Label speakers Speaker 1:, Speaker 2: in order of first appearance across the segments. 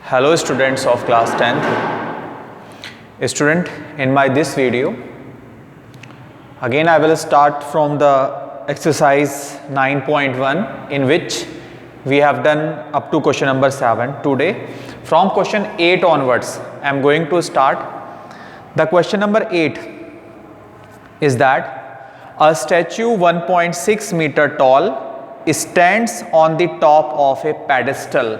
Speaker 1: Hello students of class 10th. Student, in this video, again I will start from the exercise 9.1 in which we have done up to question number 7. Today, from question 8 onwards, I am going to start. The question number 8 is that a statue 1.6 meter tall stands on the top of a pedestal.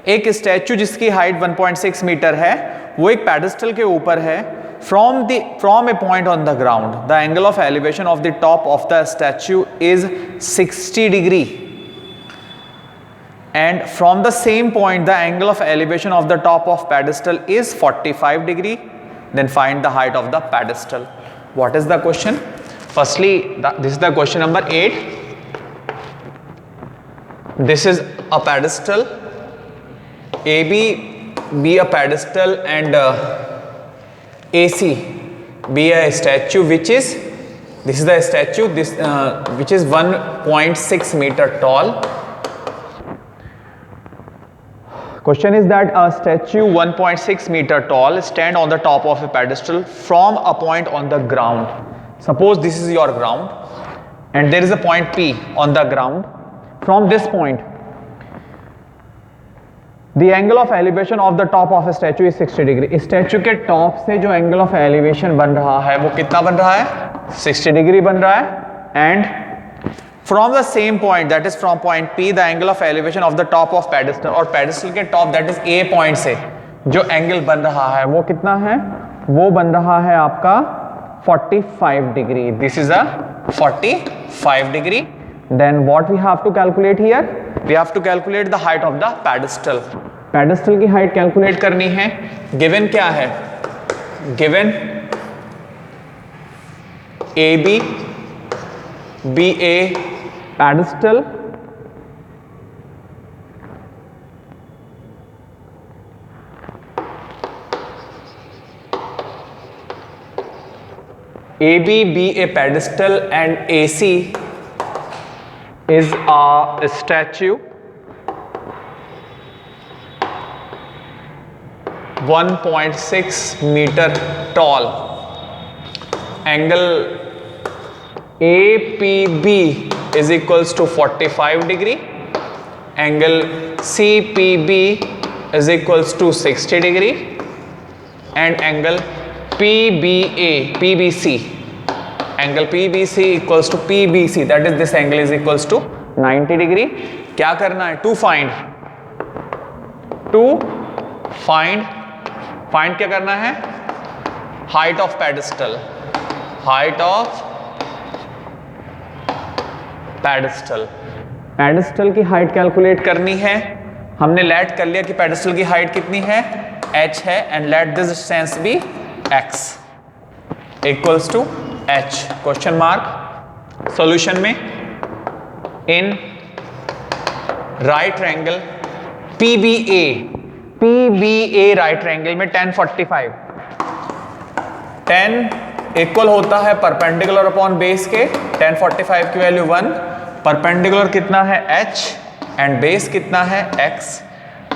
Speaker 1: एक statue जिसकी height 1.6 metre है वो एक pedestal के ऊपर है from a point on the ground. The angle of elevation of the top of the statue is 60 degree. And from the same point, the angle of elevation of the top of pedestal is 45 degree. Then find the height of the pedestal. What is the question? Firstly, this is the question number 8. This is a pedestal. AB be a pedestal and AC be a statue which is which is 1.6 meter tall. Question is that a statue 1.6 meter tall stand on the top of a pedestal from a point on the ground. Suppose this is your ground and there is a point P on the ground. From this point, the angle of elevation of the top of a statue is 60 degree. Statue के top से जो angle of elevation बन रहा है वो कितना बन रहा है? 60 डिग्री बन रहा है. And from the same point, that is from point P, the angle of elevation of the top of pedestal, और पेडेस्टल के top that is A point से जो एंगल बन रहा है वो कितना है? वो बन रहा है आपका 45 degree. This is a 45 degree. Then what we have to calculate here? We have to calculate the height of the pedestal. Pedestal की height calculate करनी है. Given क्या है? Given AB be a pedestal AB be a pedestal and AC is a statue 1.6 meter tall. Angle APB is equals to 45 degree. Angle CPB is equals to 60 degree. And angle PBC. Angle PBC equals to PBC, that is this angle is equals to 90 degree. क्या करना है? To find क्या करना है? Height of pedestal. Height of pedestal. Pedestal की height calculate करनी है. हमने लेट कर लिया कि pedestal की height कितनी है? H है, and let this distance be X equals to H. Question mark. Solution में in right triangle PBA right triangle में 10 45 10 इक्वल होता है परपेंडिकुलर अपॉन बेस के. 10 45 की वैल्यू 1. परपेंडिकुलर कितना है? H एंड बेस कितना है? X.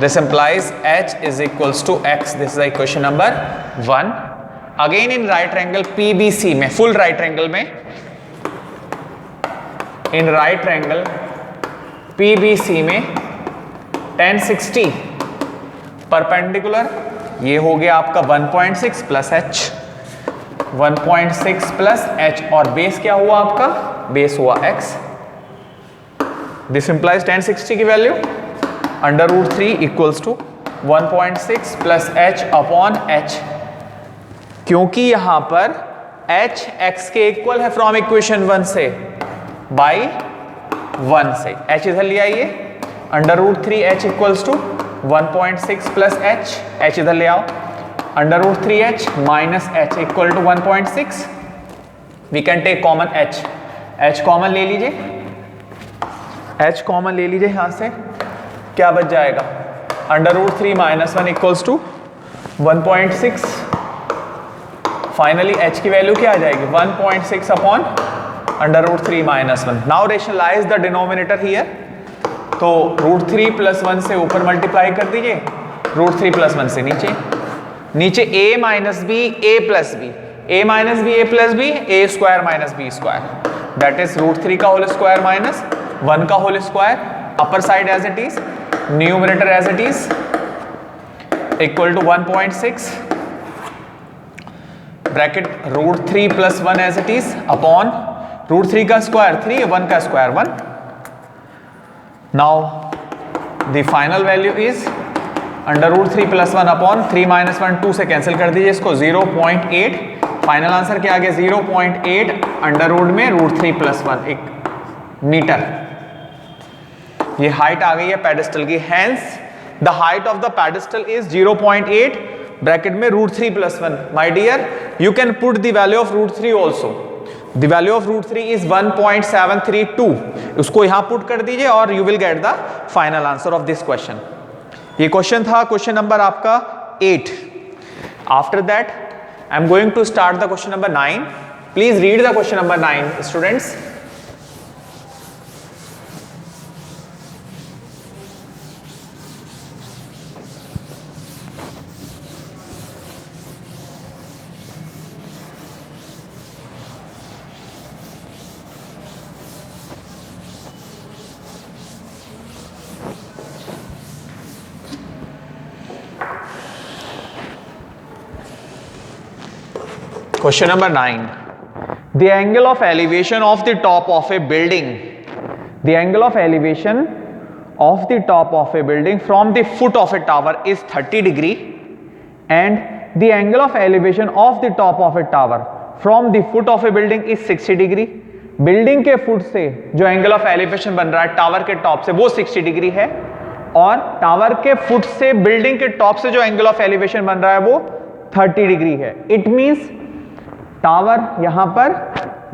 Speaker 1: This implies H is equals to X. This is equation number 1. Again in right triangle PBC में, फुल राइट ट्रायंगल में, इन राइट ट्रायंगल PBC में 10 60 परपेंडिकुलर, ये हो गया आपका 1.6 प्लस H, 1.6 प्लस H, और बेस क्या हुआ आपका? बेस हुआ X. दिस इंप्लाइज 10 60 की value √3 equals to 1.6 plus H upon H. क्योंकि यहां पर H X के इक्वल है फ्रॉम इक्वेशन 1 से बाई 1 से. H इधर ले आइए. √3 H equals to 1.6 plus H इधर ले आओ. √3H minus H equal to 1.6. We can take common H common ले लीजिए. H कॉमन ले लीजिए यहां से. क्या बच जाएगा? √3 minus 1 equals to 1.6. Finally H की वैल्यू क्या आ जाएगी? 1.6 upon √3 minus 1. Now rationalize the denominator here. तो √3 + 1 से ऊपर मल्टीप्लाई कर दीजिए, √3 + 1 से नीचे, नीचे a - b a + b, a - b a + b, a² - b², that is √3 का होल स्क्वायर माइनस 1 का whole square, upper side as it is, numerator as it is, equal to 1.6 bracket √3 + 1 as it is upon √3 का square 3, 1 का square 1. Now the final value is under √3 + 1 अपॉन 3 - 1 2 से cancel कर दीजिए इसको, 0.8. Final answer क्या आ गया, 0.8 अंडर रूट में √3 + 1 1 मीटर. ये हाइट आ गई है पेडेस्टल की. Hence the height of the pedestal is 0.8 bracket में √3 + 1. My dear, you can put the value of √3 also. The value of √3 is 1.732. उसको यहां पुट कर दीजिए और you will get the final answer of this question. ये question था question number आपका 8. After that I am going to start the question number 9. Please read the question number 9 students. Question number 9. The angle of elevation of the top of a building. The angle of elevation of the top of a building from the foot of a tower is 30 degree, and the angle of elevation of the top of a tower from the foot of a building is 60 degree. Building के foot से जो angle of elevation बन रहा है tower के top से वो 60 degree है, और टावर के फुट से बिल्डिंग के टॉप से जो एंगल ऑफ एलिवेशन बन रहा है वो 30 डिग्री है. इट मींस टावर यहां पर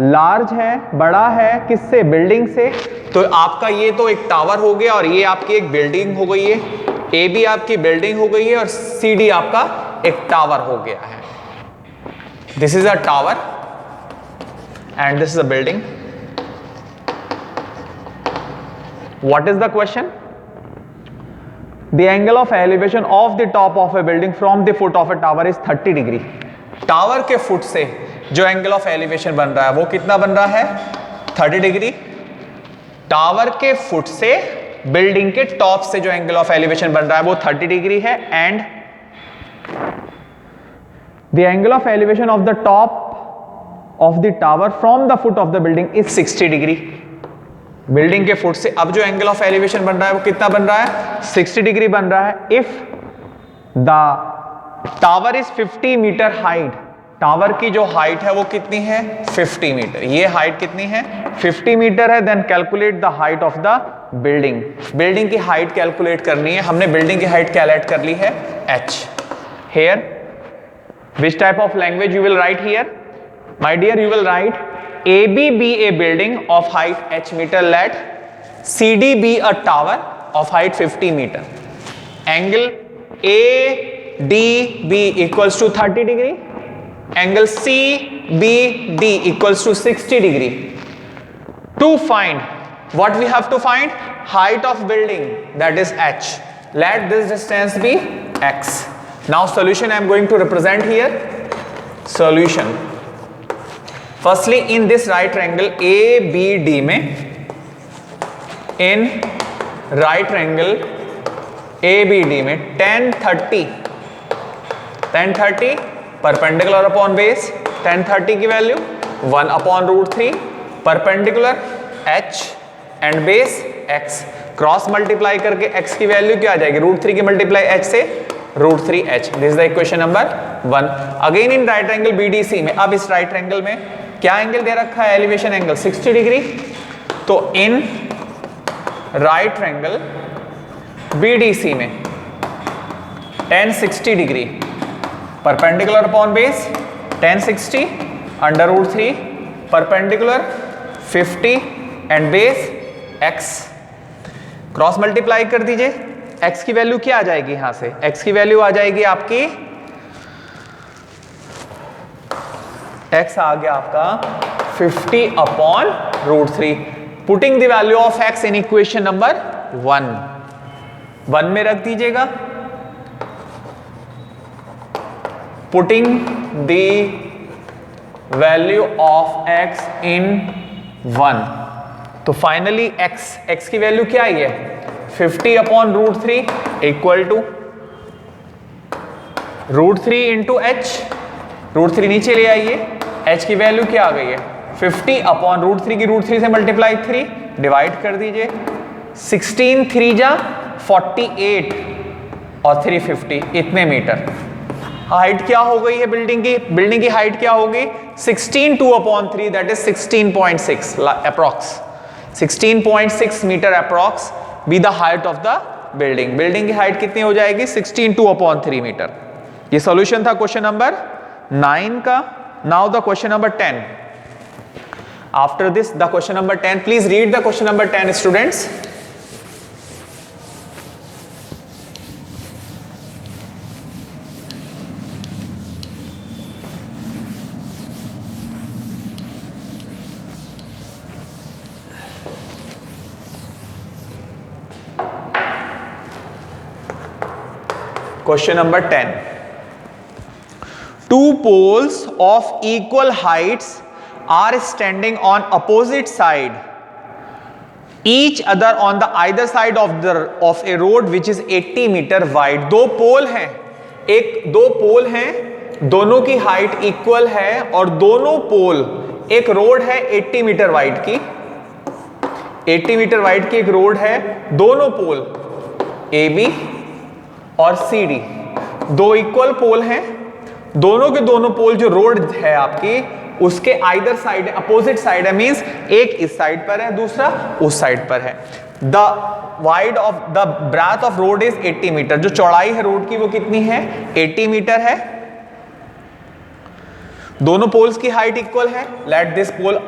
Speaker 1: लार्ज है, बड़ा है, किससे, बिल्डिंग से. तो आपका ये तो एक टावर हो गया और ये आपकी एक बिल्डिंग हो गई है. ए बी आपकी बिल्डिंग हो गई है और सी डी आपका एक टावर हो गया है. This is a tower and this is a building. What is the question? The angle of elevation of the top of A building from the foot of A tower is 30 degree. Tower के foot से जो angle of elevation बन रहा है वो कितना बन रहा है, 30 डिग्री. टावर के फुट से बिल्डिंग के टॉप से जो एंगल ऑफ एलिवेशन बन रहा है वो 30 डिग्री है, and the angle of elevation of the top of the tower from the foot of the building is 60 degree. Building के फुट से अब जो एंगल ऑफ एलिवेशन बन रहा है वो कितना बन रहा है, 60 डिग्री बन रहा है. If the tower is 50 metre height, tower की जो हाइट है वो कितनी है, 50 मीटर. ये हाइट कितनी है, 50 मीटर है. Then calculate the height of the building. Building की हाइट कैलकुलेट करनी है. हमने बिल्डिंग की हाइट कैलकुलेट कर ली है h. Here which type of language you will write here? My dear, you will write AB be a building of height h meter, let CD be a tower of height 50 meter. Angle ADB equals to 30 degree. Angle CBD equals to 60 degree. To find what we have to find, height of building, that is h. Let this distance be x. Now solution I am going to represent here. Solution. Firstly, in this right triangle ABD में, in right triangle ABD में tan 30 perpendicular upon base. tan 30 की वैल्यू 1 अपॉन √3 perpendicular h and base x. Cross multiply करके x की value क्या आ जाएगी, √3 की मल्टीप्लाई h से √3h. This is the equation number 1. Again in right angle BDC में, अब इस राइट एंगल में क्या एंगल दे रखा है, एलिवेशन एंगल 60 डिग्री. तो इन राइट एंगल BDC में tan 60 degree perpendicular upon base tan 60 under √3 perpendicular 50 and base x. Cross multiply कर दीजिए. x की वैल्यू क्या आ जाएगी, यहां से x की वैल्यू आ जाएगी आपकी, x आ गया आपका 50 upon √3. Putting the value of x in equation number 1 में रख दीजिएगा। Putting the value of x इन 1, तो फाइनली x की वैल्यू क्या आई है 50/√3 इक्वल टू √3 इंटू एच। √3 नीचे ले आइए, h की वैल्यू क्या आ गई है 50/√3 की √3 से मल्टीप्लाई 3 डिवाइड कर दीजिए। 16 3 जा 48 और 350 इतने मीटर। हाइट क्या हो गई है बिल्डिंग की हाइट क्या होगी 16 2/3 दैट इज 16.6 approx 16.6 metre approx be the height of the building की हाइट कितनी हो जाएगी 16 2/3 मीटर। ये सॉल्यूशन था क्वेश्चन नंबर 9 का। Now the question number 10। After this the question number 10, please read the question number 10 students. Question number 10. Two poles of equal heights are standing on opposite side each other on the either side of a road which is 80 meter wide. दो पोल हैं, दोनों की height equal है और दोनों पोल, एक road है 80 metre wide की, 80 मीटर वाइड की एक रोड है, दोनों पोल AB और CD दो इक्वल पोल हैं। दोनों के दोनों पोल जो रोड है आपकी उसके आइदर साइड अपोजिट साइड है, मींस एक इस साइड पर है दूसरा उस साइड पर है। The wide of the breadth of road is 80 metre. जो चौड़ाई है रोड की वो कितनी है 80 मीटर है। दोनों पोल्स की हाइट इक्वल है। Let this pole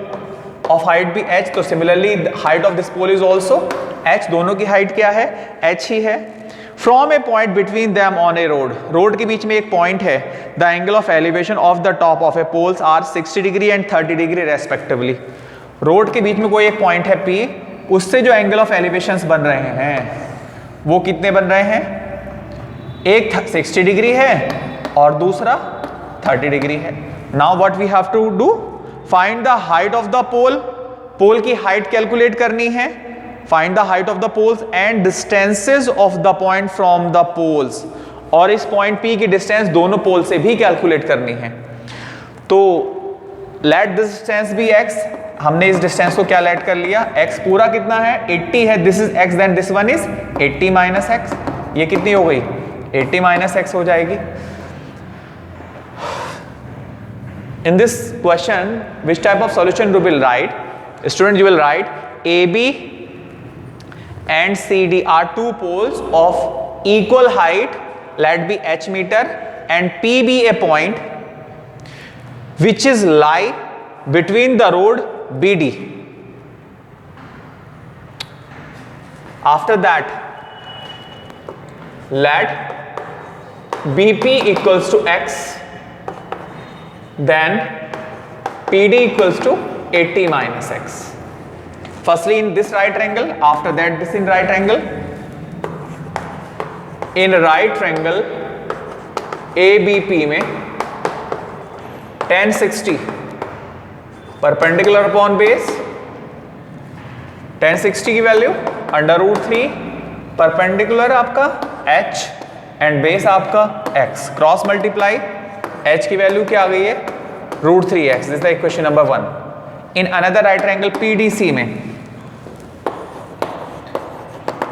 Speaker 1: of height be h, तो similarly height of this pole is also h। दोनों की हाइट क्या है h ही है। From a point between them on a road के बीच में एक पॉइंट है। The angle of elevation of the top of a poles are 60 degree and 30 degree respectively. Road के बीच में कोई एक पॉइंट है P, उससे जो एंगल ऑफ एलिवेशंस बन रहे हैं वो कितने बन रहे हैं, एक 60 डिग्री है और दूसरा 30 डिग्री है। Now what we have to do, find the height of the pole की हाइट कैलकुलेट करनी है। Find the height of the poles and distances of the point from the poles, और इस पॉइंट P की distance दोनों पोल से भी calculate करनी है। तो let this distance be x, हमने इस डिस्टेंस को क्या लेट कर लिया, x पूरा कितना है 80 है, this is x then this one is 80 minus x। ये कितनी हो गई 80 minus x हो जाएगी। In this question which type of solution you will write? Student, you will write AB and CD are two poles of equal height, let be h meter, and P be a point which is lie between the road BD. After that, let BP equals to x, then PD equals to 80 minus x. Firstly in this right triangle, after that this in right triangle. In right triangle ABP में tan 60 perpendicular upon base, tan 60 की value √3 perpendicular आपका h and base आपका x, cross multiply h की value क्या आ गई है √3x। This is the equation number 1। In another right triangle PDC में,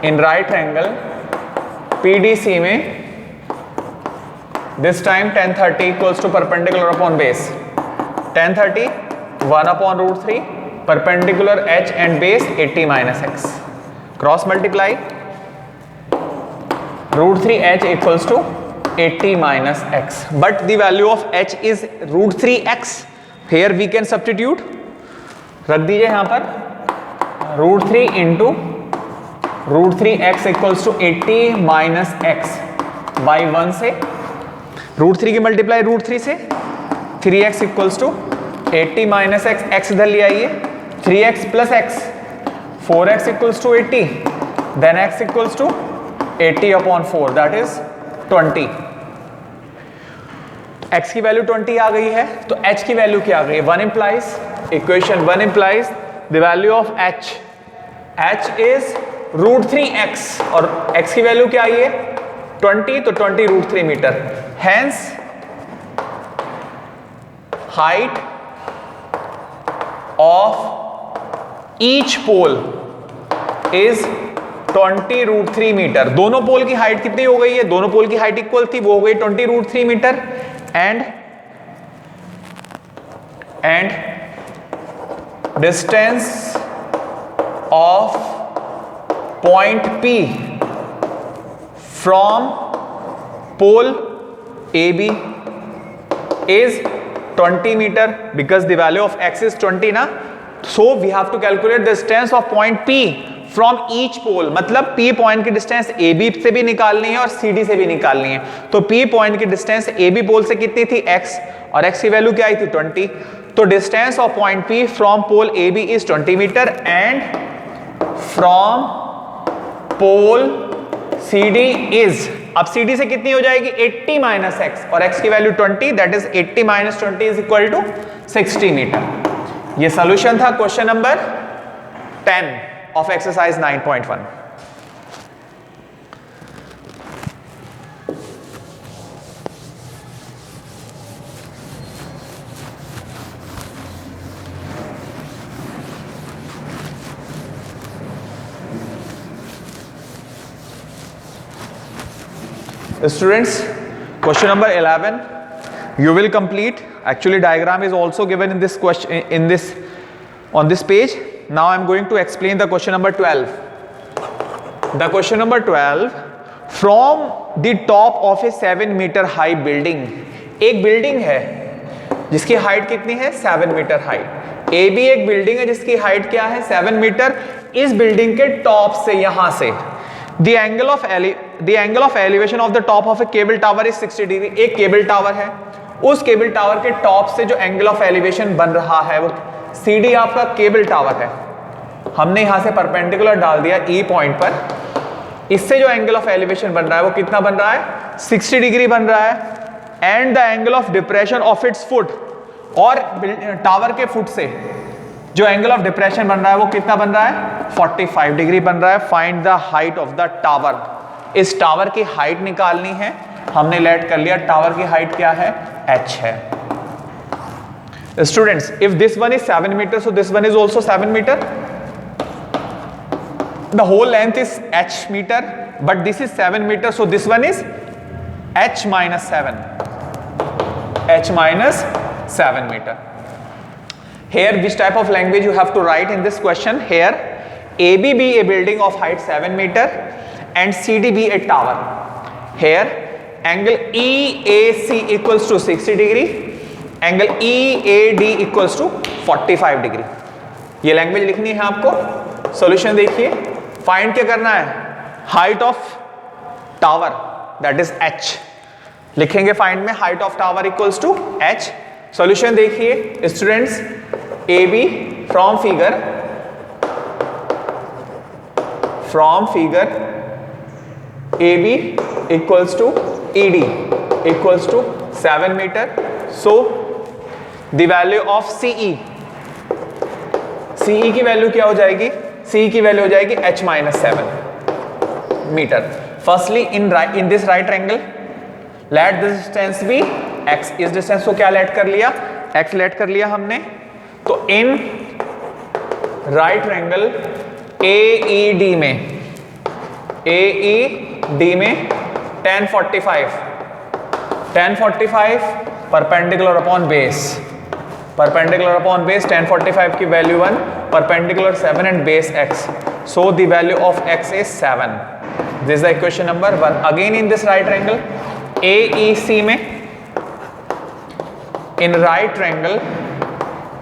Speaker 1: इन राइट ट्रायंगल PDC में this time tan 30 equals to perpendicular upon base, tan 30 1/√3 perpendicular h and base 80 minus x, cross multiply √3h equals to 80 minus x, but the value of h is √3x. here we can substitute, रख दीजिए यहां पर √3 into √3x equals to 80 minus x by 1 से, √3 की multiply √3 से, 3x equals to 80 minus x, x इधर ले आइए, 3x plus x 4x equals to 80, then x equals to 80/4 that is 20। x की वैल्यू 20 आ गई है तो h की वैल्यू क्या आ गई? 1 implies equation 1 implies the value of h is √3x और x की वैल्यू क्या आई है 20 तो 20 √3 metre. Hence height of each pole is 20 √3 metre. दोनों पोल की हाइट कितनी हो गई है? दोनों पोल की हाइट इक्वल थी, वो हो गई 20 √3 metre. And distance of point P from pole AB is 20 meter because the value of x is 20 ना, so we have to calculate the distance of point P from each pole। मतलब P point की distance AB से भी निकालनी है और CD से भी निकालनी है। तो P पॉइंट की डिस्टेंस AB पोल से कितनी थी x और x की वैल्यू क्या आई थी 20। तो distance of point P from pole AB is 20 metre and from pole CD is, अब CD से कितनी हो जाएगी 80 माइनस x और x की value 20 that is 80 minus 20 is equal to 60 metre. ये सॉल्यूशन था question number 10 of exercise 9.1। Students, question number 11 you will complete. Actually diagram is also given in this question on this page. Now I am going to explain the question number 12. The question number 12, from the top of a 7 meter high building, एक building है जिसकी height कितनी है 7 metre height. ए भी एक building है जिसकी height क्या है 7 मीटर। इस बिल्डिंग के टॉप से यहां से The angle of elevation of the top of a cable tower is 60 degree. एक केबल टावर है, उस केबल टावर के टॉप से जो एंगल ऑफ एलिवेशन बन रहा है वो CD आपका केबल टावर है। हमने यहां से परपेंडिकुलर डाल दिया E पॉइंट पर। इससे जो एंगल ऑफ एलिवेशन बन रहा है वो कितना बन रहा है 60 डिग्री बन रहा है। And the angle of depression of its foot, और टावर के फुट से जो एंगल ऑफ डिप्रेशन बन रहा है वो कितना बन रहा है 45 डिग्री बन रहा है। Find the height of the tower, इस टावर की हाइट निकालनी है। हमने लेट कर लिया टावर की हाइट क्या है h है। Students, if this one is 7 metre so this one is also 7 metre. The whole length is h metre but this is 7 metre so this one is h minus 7, h minus 7 meter. Here which type of language you have to write in this question? Here AB be a building of height 7 meter and CD be a tower. Here angle EAC equals to 60 degree, angle EAD equals to 45 degree. ये language लिखनी है आपको। Solution देखिए, find क्या करना है height of tower that is h। लिखेंगे find में height of tower equals to h। Solution देखिए students, AB from figure AB equals to ED equals to 7 meter. So the value of CE की value क्या हो जाएगी? CE की value हो जाएगी h minus 7 meter. Firstly in this right triangle let this distance be x। इस distance को क्या लेट कर लिया x लेट कर लिया हमने। तो इन राइट ट्रायंगल AED में tan 45 perpendicular upon base tan 45 की वैल्यू 1, perpendicular 7 and base x। So the value of x is 7। This is the equation number 1। Again in this right triangle AEC में, in right triangle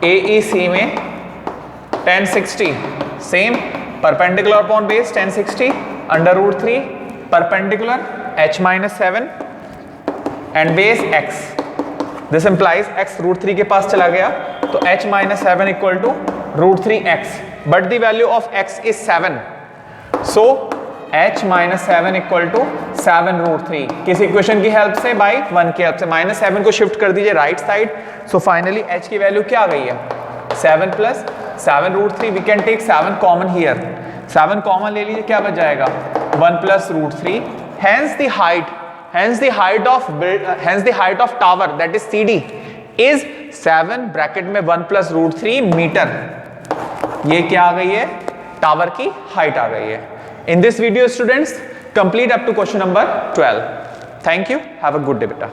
Speaker 1: AEC में tan 60 same, perpendicular upon base tan 60 under root 3 perpendicular h minus 7 and base x। This implies x root 3 के पास चला गया तो h minus 7 equal to root 3 x, but the value of x is 7। So h minus 7 equal to 7√3 किस equation की help से? By 1 की help से। माइनस 7 को शिफ्ट कर दीजिए right side, so finally h की वैल्यू क्या आ गई है? 7 plus 7√3। We can take 7 common here, 7 common ले लीजिए, क्या बच जाएगा? 1 plus √3। Hence the height of tower, that is CD, is 7 bracket में 1 प्लस √3 मीटर। ये क्या आ गई है? टावर की हाइट आ गई है। In this video students, complete up to question number 12। Thank you, have a good day बेटा।